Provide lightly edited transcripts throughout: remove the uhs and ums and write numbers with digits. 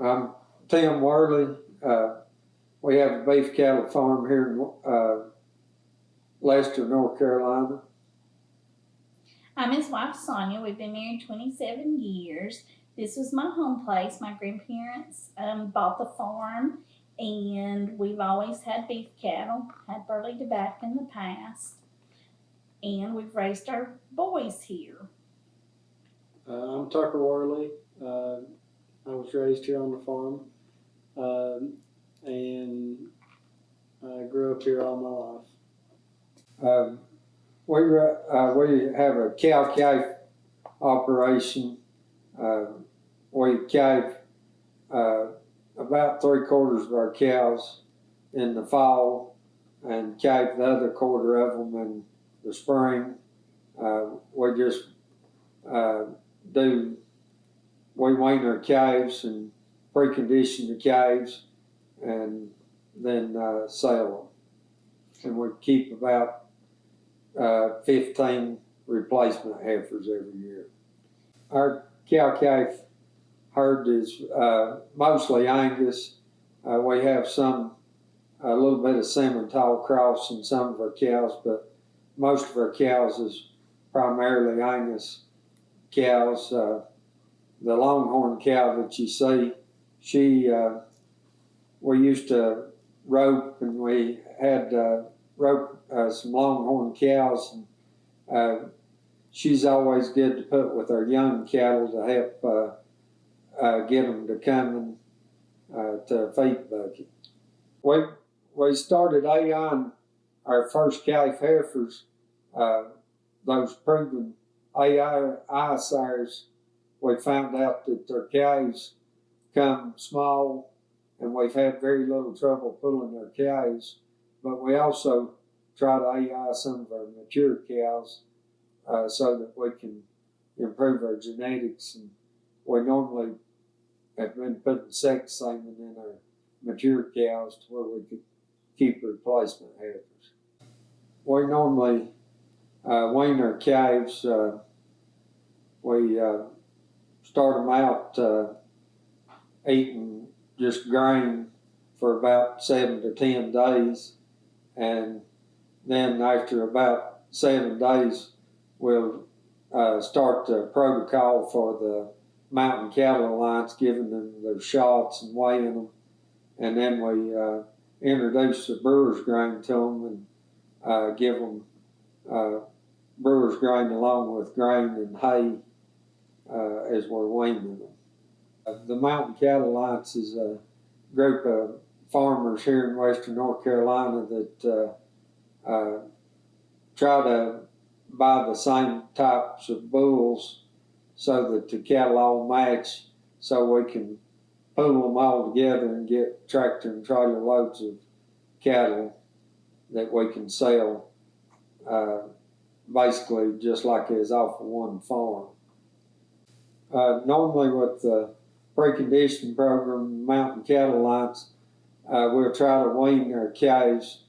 I'm Tim Worley. We have a beef cattle farm here in Lester, North Carolina. I'm his wife, Sonia. We've been married 27 years. This was my home place. My grandparents bought the farm, and we've always had beef cattle, had Burley tobacco in the past, and we've raised our boys here. I'm Tucker Worley. I was raised here on the farm, and I grew up here all my life. We have a cow-calf operation. We calve about 3/4 of our cows in the fall and calve the other quarter of them in the spring. We just we wean our calves and precondition the calves and then sell them. And we keep about 15 replacement heifers every year. Our cow-calf herd is mostly Angus. We have a little bit of Simmental cross in some of our cows, but most of our cows is primarily Angus cows. The longhorn cow that you see, we used to rope, and we had some longhorn cows, and she's always good to put with our young cattle to help get them to come to a feed bucket. We started AIing our first calf heifers, those proven AI sires. We found out that their calves come small, and we've had very little trouble pulling their calves, but we also try to AI some of our mature cows so that we can improve our genetics. And we normally have been putting sex semen in our mature cows to where we could keep replacement heifers. We normally wean our calves. We start them out eating just grain for about 7 to 10 days, and then after about 7 days, we'll start the protocol for the Mountain Cattle Alliance, giving them their shots and weighing them, and then we introduce the brewer's grain to them and give them brewer's grain along with grain and hay as we're weaning them. The Mountain Cattle Alliance is a group of farmers here in Western North Carolina that try to buy the same types of bulls so that the cattle all match, so we can pool them all together and get tractor and trailer loads of cattle that we can sell basically just like it's off of one farm. Normally with the preconditioning program, Mountain Cattle Alliance, we'll try to wean our calves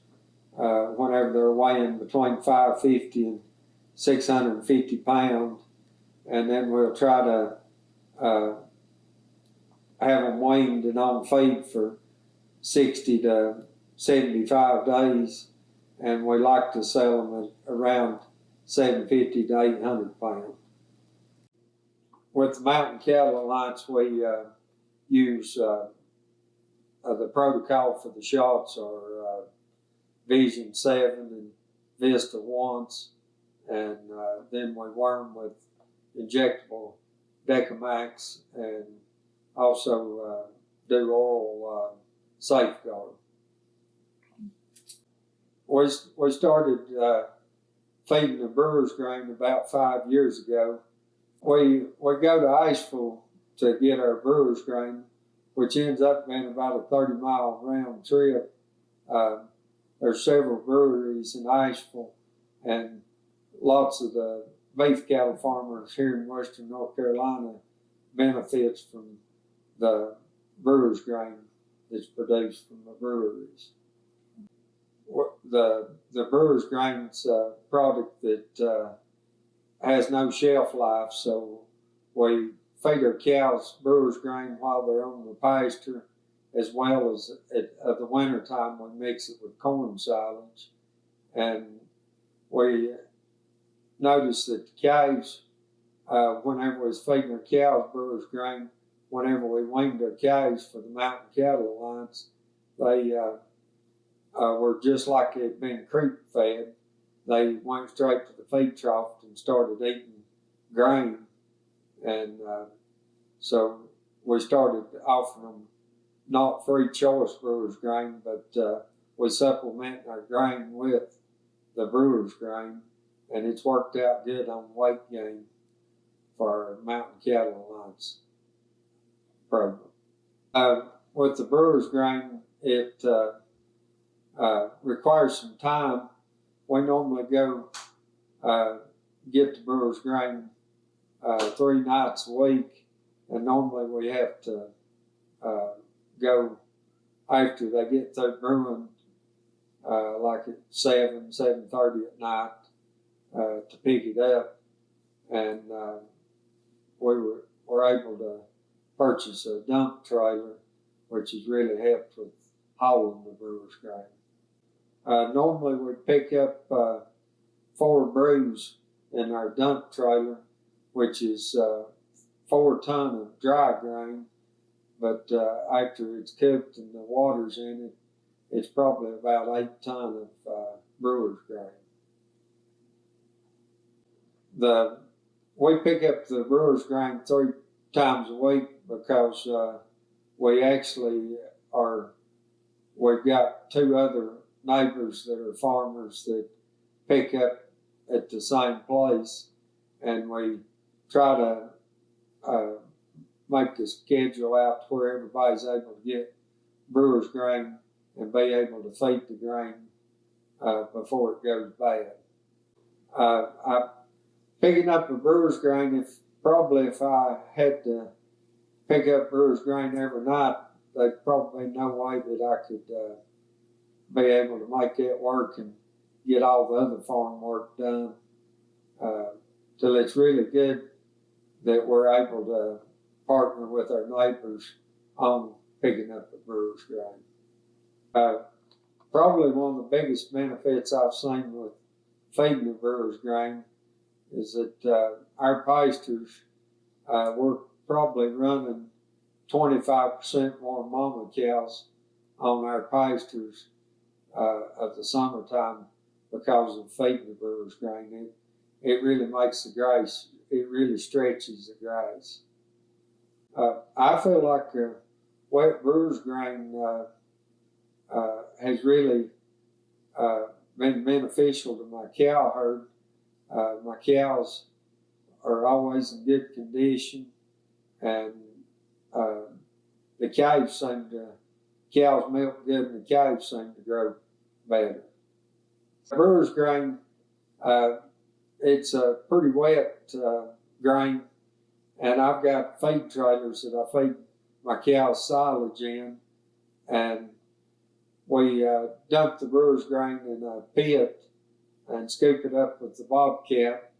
whenever they're weighing between 550 and 650 pounds, and then we'll try to have them weaned and on feed for 60 to 75 days, and we like to sell them at around 750 to 800 pounds. With the Mountain Cattle Alliance, we use the protocol for the shots are Vision 7 and Vista once, and then we worm with injectable Decamax, and also do oral Safeguard. We started feeding the brewer's grain about 5 years ago. We go to Asheville to get our brewer's grain, which ends up being about a 30-mile round trip. There's several breweries in Asheville, and lots of the beef cattle farmers here in Western North Carolina benefits from the brewer's grain that's produced from the breweries. The brewer's grain's a product that has no shelf life, so we feed our cows brewer's grain while they're on the pasture, as well as at the winter time we mix it with corn silage. And we noticed that the calves, whenever we was feeding our cows brewer's grain, whenever we weaned our calves for the Mountain Cattle Alliance, they were just like they'd been creek fed. They went straight to the feed trough and started eating grain. And so we started offering them not free choice brewer's grain, but we supplement our grain with the brewer's grain, and it's worked out good on weight gain for our Mountain Cattle Alliance program. With the brewer's grain, it requires some time. We normally go get the brewer's grain 3 nights a week, and normally we have to go after they get through brewing, like at 7:30 at night, to pick it up. And we were able to purchase a dump trailer, which has really helped with hauling the brewer's grain. Normally we pick up 4 brews in our dump trailer, which is 4 tons of dry grain, but after it's cooked and the water's in it, it's probably about 8 tons of brewer's grain. We pick up the brewer's grain 3 times a week because we've got 2 other neighbors that are farmers that pick up at the same place, and we try to make the schedule out to where everybody's able to get brewer's grain and be able to feed the grain before it goes bad. Picking up a brewer's grain, if I had to pick up brewer's grain every night, there'd probably no way that I could be able to make that work and get all the other farm work done. Till it's really good that we're able to partner with our neighbors on picking up the brewer's grain. Probably one of the biggest benefits I've seen with feeding the brewer's grain is that our pastures, we're probably running 25% more mama cows on our pastures of the summertime because of feeding the brewer's grain. It really makes the grass, it really stretches the grass. I feel like wet brewer's grain has really been beneficial to my cow herd. My cows are always in good condition, and the calves milk good, and the calves seem to grow better. Brewer's grain, it's a pretty wet grain, and I've got feed trailers that I feed my cows silage in, and we dump the brewer's grain in a pit and scoop it up with the bobcat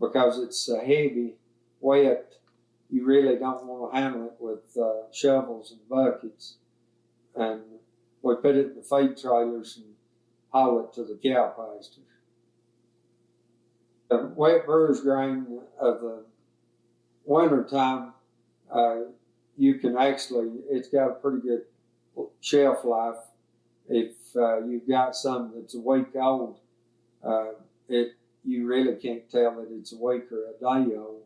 because it's heavy, wet. You really don't want to handle it with shovels and buckets. And we put it in the feed trailers and haul it to the cow pastures. The wet brewer's grain of the winter time, you can it's got a pretty good shelf life. If you've got some that's a week old, you really can't tell that it's a week or a day old.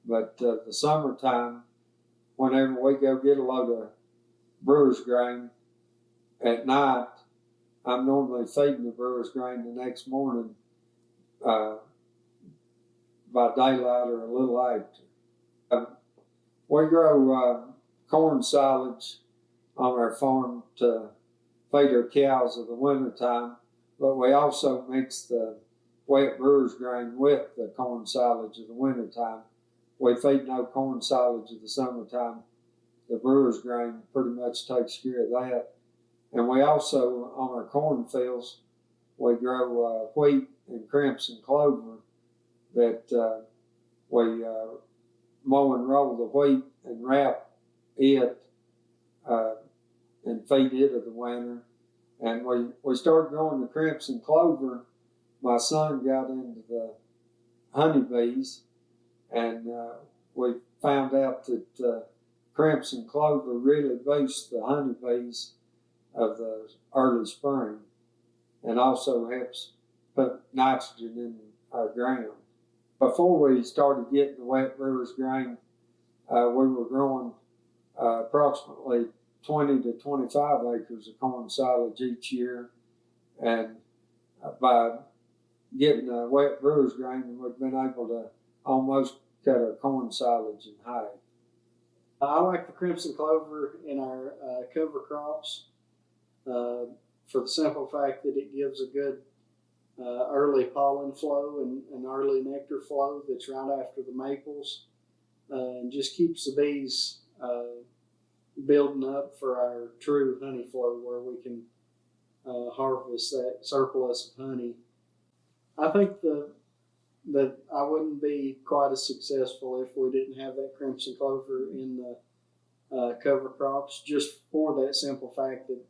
But the summertime, whenever we go get a load of brewer's grain at night, I'm normally feeding the brewer's grain the next morning by daylight or a little after. We grow corn silage on our farm to feed our cows in the wintertime, but we also mix the wet brewer's grain with the corn silage in the wintertime. We feed no corn silage in the summertime. The brewer's grain pretty much takes care of that. And we also, on our cornfields, we grow wheat and crimson clover that we mow and roll the wheat and wrap it and feed it of the winter. And we started growing the crimson clover. My son got into the honeybees, and we found out that crimson clover really boosts the honeybees of the early spring and also helps put nitrogen in our ground. Before we started getting the wet brewer's grain, we were growing approximately 20 to 25 acres of corn silage each year, and by getting the wet brewer's grain, we've been able to almost cut our corn silage in half. I like the crimson clover in our cover crops for the simple fact that it gives a good early pollen flow and early nectar flow that's right after the maples, and just keeps the bees building up for our true honey flow where we can harvest that surplus of honey. I think that I wouldn't be quite as successful if we didn't have that crimson clover in the cover crops, just for that simple fact that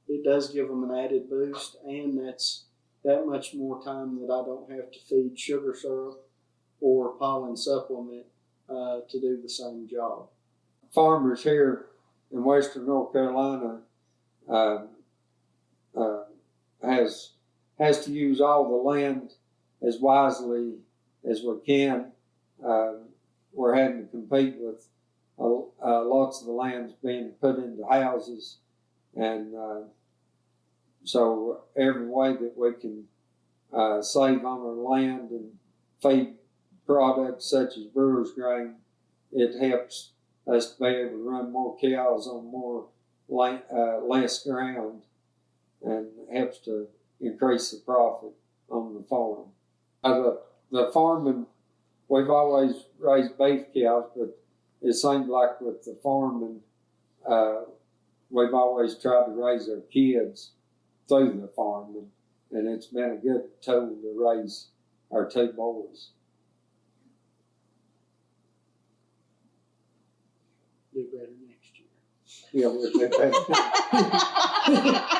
it does give them an added boost, and that's that much more time that I don't have to feed sugar syrup or pollen supplement to do the same job. Farmers here in Western North Carolina has to use all the land as wisely as we can. We're having to compete with lots of the lands being put into houses, and so every way that we can save on our land and feed products such as brewer's grain, it helps us to be able to run more cows on more less ground, and helps to increase the profit on the farm. The farming, we've always raised beef cows, but it seems like with the farming, we've always tried to raise our kids through the farming, and it's been a good tool to raise our two boys. Do better next year. Yeah, we'll do that.